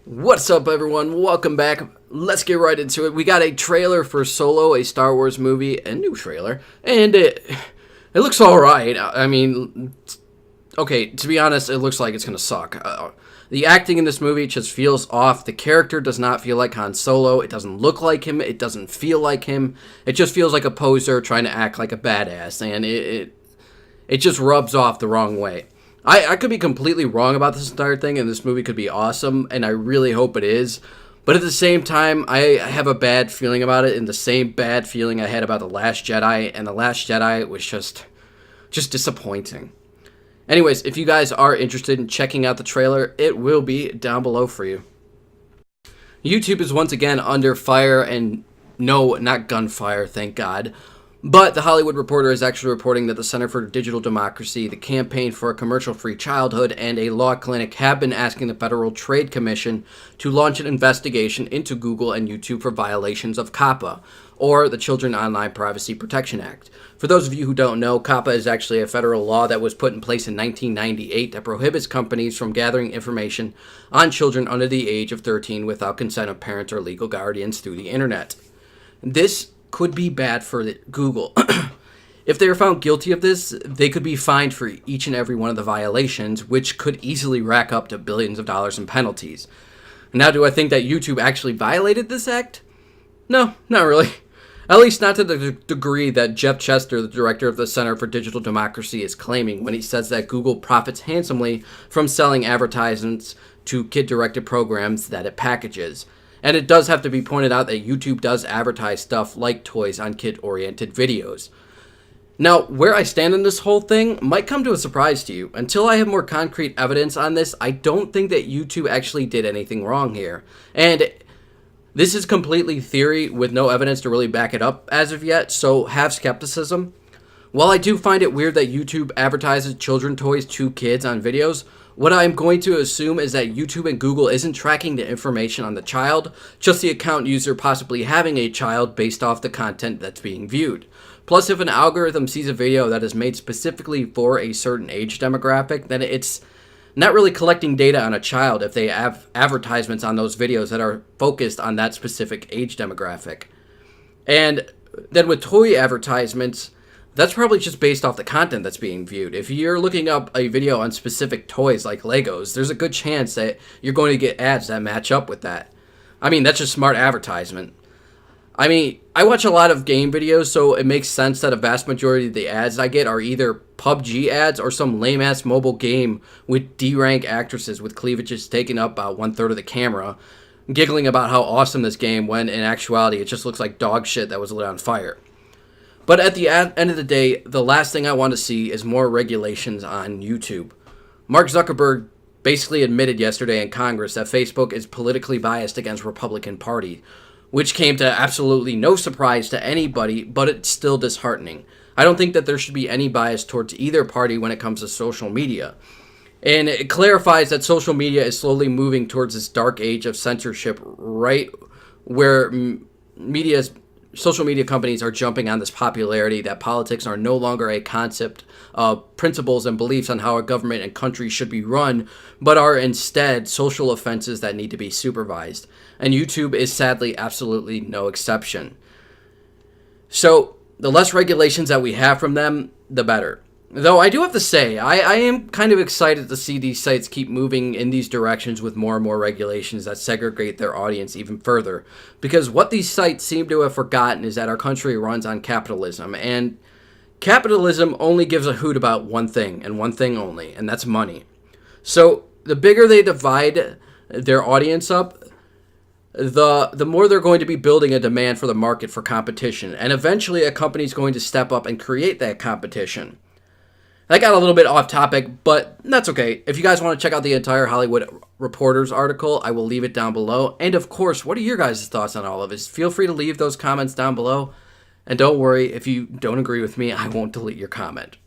What's up, everyone? Welcome back. Let's get right into it. We got a trailer for Solo, a Star Wars movie, a new trailer, and it looks all right. I mean, okay, to be honest, it looks like it's gonna suck. The acting in this movie just feels off. The character does not feel like Han Solo. It doesn't look like him. It doesn't feel like him. It just feels like a poser trying to act like a badass, and it just rubs off the wrong way. I could be completely wrong about this entire thing, and this movie could be awesome, and I really hope it is. But at the same time, I have a bad feeling about it, and the same bad feeling I had about The Last Jedi, and The Last Jedi was just disappointing. Anyways, if you guys are interested in checking out the trailer, it will be down below for you. YouTube is once again under fire, and no, not gunfire, thank God. But The Hollywood Reporter is actually reporting that the Center for Digital Democracy, the Campaign for a Commercial-Free Childhood, and a law clinic have been asking the Federal Trade Commission to launch an investigation into Google and YouTube for violations of COPPA, or the Children Online Privacy Protection Act. For those of you who don't know, COPPA is actually a federal law that was put in place in 1998 that prohibits companies from gathering information on children under the age of 13 without consent of parents or legal guardians through the internet. This could be bad for Google. If they are found guilty of this, they could be fined for each and every one of the violations, which could easily rack up to billions of dollars in penalties. Now, do I think that YouTube actually violated this act? No, not really. At least not to the degree that Jeff Chester, the director of the Center for Digital Democracy, is claiming when he says that Google profits handsomely from selling advertisements to kid-directed programs that it packages. And it does have to be pointed out that YouTube does advertise stuff like toys on kid-oriented videos. Now, where I stand in this whole thing might come to a surprise to you. Until I have more concrete evidence on this, I don't think that YouTube actually did anything wrong here. And this is completely theory with no evidence to really back it up as of yet, so have skepticism. While I do find it weird that YouTube advertises children toys to kids on videos, what I'm going to assume is that YouTube and Google isn't tracking the information on the child, just the account user possibly having a child based off the content that's being viewed. Plus, if an algorithm sees a video that is made specifically for a certain age demographic, then it's not really collecting data on a child if they have advertisements on those videos that are focused on that specific age demographic. And then with toy advertisements, that's probably just based off the content that's being viewed. If you're looking up a video on specific toys like Legos, there's a good chance that you're going to get ads that match up with that. I mean, that's just smart advertisement. I mean, I watch a lot of game videos, so it makes sense that a vast majority of the ads I get are either PUBG ads or some lame-ass mobile game with D-rank actresses with cleavages taking up about 1/3 of the camera, giggling about how awesome this game when in actuality it just looks like dog shit that was lit on fire. But at the end of the day, the last thing I want to see is more regulations on YouTube. Mark Zuckerberg basically admitted yesterday in Congress that Facebook is politically biased against Republican Party, which came to absolutely no surprise to anybody, but it's still disheartening. I don't think that there should be any bias towards either party when it comes to social media. And it clarifies that social media is slowly moving towards this dark age of censorship, right where social media companies are jumping on this popularity that politics are no longer a concept of principles and beliefs on how a government and country should be run, but are instead social offenses that need to be supervised. And YouTube is sadly absolutely no exception. So the less regulations that we have from them, the better. Though I do have to say, I am kind of excited to see these sites keep moving in these directions with more and more regulations that segregate their audience even further. Because what these sites seem to have forgotten is that our country runs on capitalism. And capitalism only gives a hoot about one thing, and one thing only, and that's money. So the bigger they divide their audience up, the more they're going to be building a demand for the market for competition. And eventually a company's going to step up and create that competition. I got a little bit off topic, but that's okay. If you guys want to check out the entire Hollywood Reporter's article, I will leave it down below. And of course, what are your guys' thoughts on all of this? Feel free to leave those comments down below. And don't worry, if you don't agree with me, I won't delete your comment.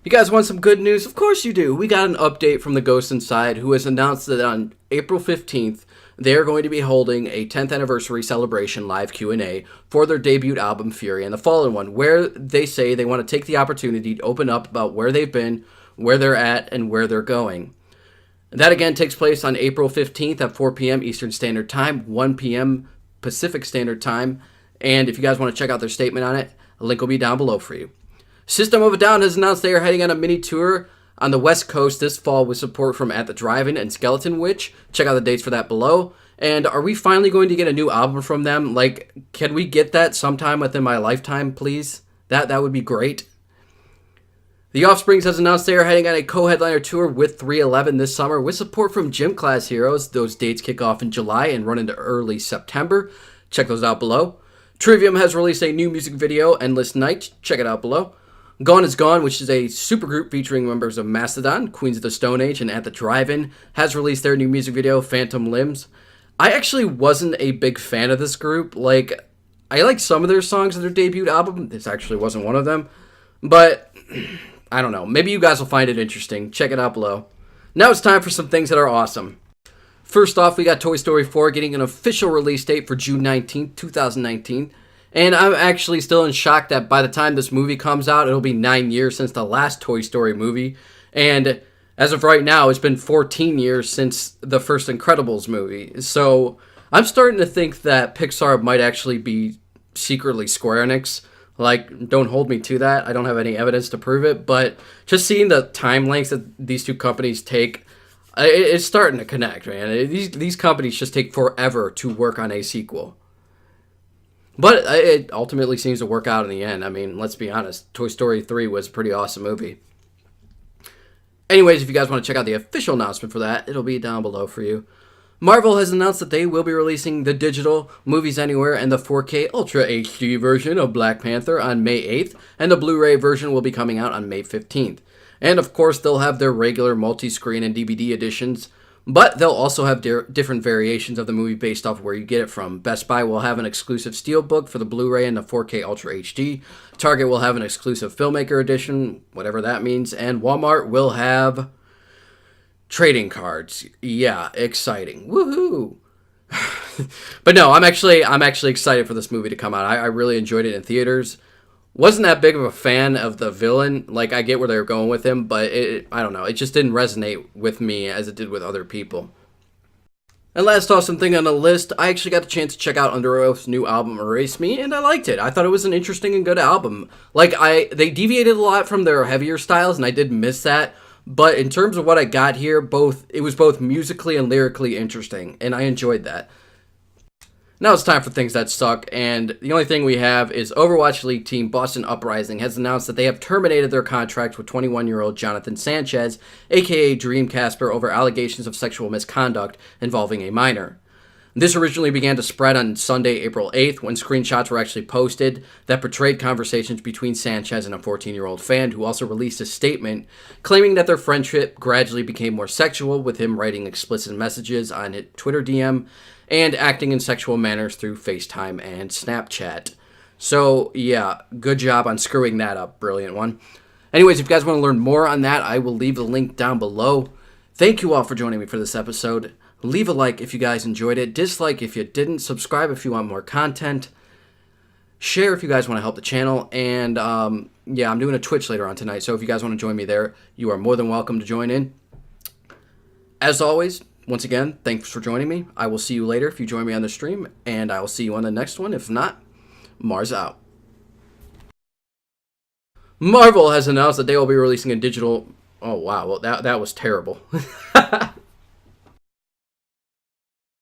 You guys want some good news? Of course you do. We got an update from the Ghost Inside, who has announced that on April 15th, they're going to be holding a 10th anniversary celebration live Q&A for their debut album, Fury and the Fallen One, where they say they want to take the opportunity to open up about where they've been, where they're at, and where they're going. That again takes place on April 15th at 4 p.m. Eastern Standard Time, 1 p.m. Pacific Standard Time. And if you guys want to check out their statement on it, a link will be down below for you. System of a Down has announced they are heading on a mini tour on the West Coast this fall with support from At the Drive-In and Skeleton Witch. Check out the dates for that below. And are we finally going to get a new album from them? Like, can we get that sometime within my lifetime, please? That would be great. The Offsprings has announced they are heading on a co-headliner tour with 311 this summer with support from Gym Class Heroes. Those dates kick off in July and run into early September. Check those out below. Trivium has released a new music video, Endless Night. Check it out below. Gone is Gone, which is a supergroup featuring members of Mastodon, Queens of the Stone Age, and At the Drive-In, has released their new music video, Phantom Limbs. I actually wasn't a big fan of this group. Like, I like some of their songs on their debut album. This actually wasn't one of them. But I don't know. Maybe you guys will find it interesting. Check it out below. Now it's time for some things that are awesome. First off, we got Toy Story 4 getting an official release date for June 19th, 2019. And I'm actually still in shock that by the time this movie comes out, it'll be 9 years since the last Toy Story movie. And as of right now, it's been 14 years since the first Incredibles movie. So I'm starting to think that Pixar might actually be secretly Square Enix. Like, don't hold me to that. I don't have any evidence to prove it. But just seeing the time lengths that these two companies take, it's starting to connect, man. These companies just take forever to work on a sequel. But it ultimately seems to work out in the end. I mean, let's be honest. Toy Story 3 was a pretty awesome movie. Anyways, if you guys want to check out the official announcement for that, it'll be down below for you. Marvel has announced that they will be releasing the digital Movies Anywhere and the 4K Ultra HD version of Black Panther on May 8th, and the Blu-ray version will be coming out on May 15th. And of course, they'll have their regular multi-screen and DVD editions, but they'll also have different variations of the movie based off where you get it from. Best Buy will have an exclusive steelbook for the Blu-ray and the 4K Ultra HD. Target will have an exclusive filmmaker edition, whatever that means, and Walmart will have trading cards. Yeah, exciting. Woohoo! But no, I'm actually excited for this movie to come out. I really enjoyed it in theaters. Wasn't that big of a fan of the villain. Like, I get where they were going with him, but I don't know. It just didn't resonate with me as it did with other people. And last awesome thing on the list, I actually got the chance to check out Under Oath's new album, Erase Me, and I liked it. I thought it was an interesting and good album. Like, they deviated a lot from their heavier styles, and I did miss that. But in terms of what I got here, it was both musically and lyrically interesting, and I enjoyed that. Now it's time for things that suck, and the only thing we have is Overwatch League team Boston Uprising has announced that they have terminated their contract with 21-year-old Jonathan Sanchez, aka Dream Casper, over allegations of sexual misconduct involving a minor. This originally began to spread on Sunday, April 8th, when screenshots were actually posted that portrayed conversations between Sanchez and a 14-year-old fan, who also released a statement claiming that their friendship gradually became more sexual, with him writing explicit messages on his Twitter DM and acting in sexual manners through FaceTime and Snapchat. So, yeah, good job on screwing that up. Brilliant one. Anyways, if you guys want to learn more on that, I will leave the link down below. Thank you all for joining me for this episode. Leave a like if you guys enjoyed it. Dislike if you didn't. Subscribe if you want more content. Share if you guys want to help the channel. And, yeah, I'm doing a Twitch later on tonight. So if you guys want to join me there, you are more than welcome to join in. As always, once again, thanks for joining me. I will see you later if you join me on the stream. And I will see you on the next one. If not, Mars out. Marvel has announced that they will be releasing a digital... Oh, wow. Well, that was terrible.